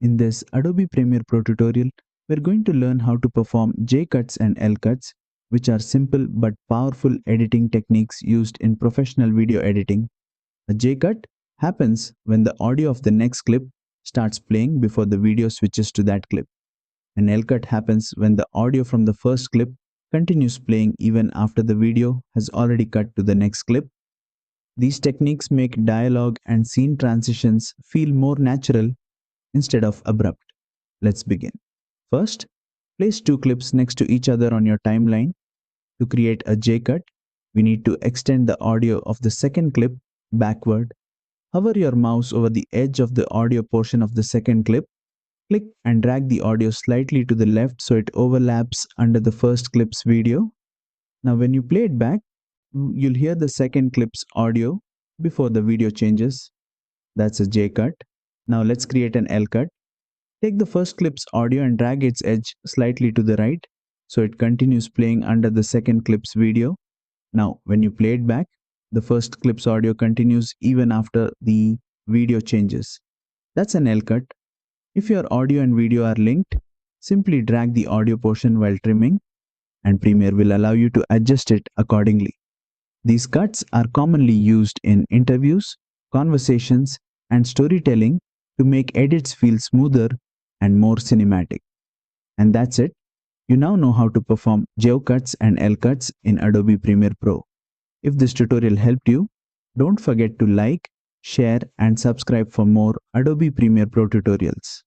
In this Adobe Premiere Pro tutorial, we're going to learn how to perform J-cuts and L-cuts, which are simple but powerful editing techniques used in professional video editing. A J-cut happens when the audio of the next clip starts playing before the video switches to that clip. An L-cut happens when the audio from the first clip continues playing even after the video has already cut to the next clip. These techniques make dialogue and scene transitions feel more natural instead of abrupt. Let's begin. First, place two clips next to each other on your timeline. To create a J-cut, we need to extend the audio of the second clip backward. Hover your mouse over the edge of the audio portion of the second clip. Click and drag the audio slightly to the left so it overlaps under the first clip's video. Now when you play it back, you'll hear the second clip's audio before the video changes. That's a J-cut. Now let's create an L-cut. Take the first clip's audio and drag its edge slightly to the right so it continues playing under the second clip's video. Now when you play it back, the first clip's audio continues even after the video changes. That's an L-cut. If your audio and video are linked, simply drag the audio portion while trimming, and Premiere will allow you to adjust it accordingly. These cuts are commonly used in interviews, conversations, and storytelling to make edits feel smoother and more cinematic. And that's it. You now know how to perform J-cuts and L-cuts in Adobe Premiere Pro. If this tutorial helped you, don't forget to like, share, and subscribe for more Adobe Premiere Pro tutorials.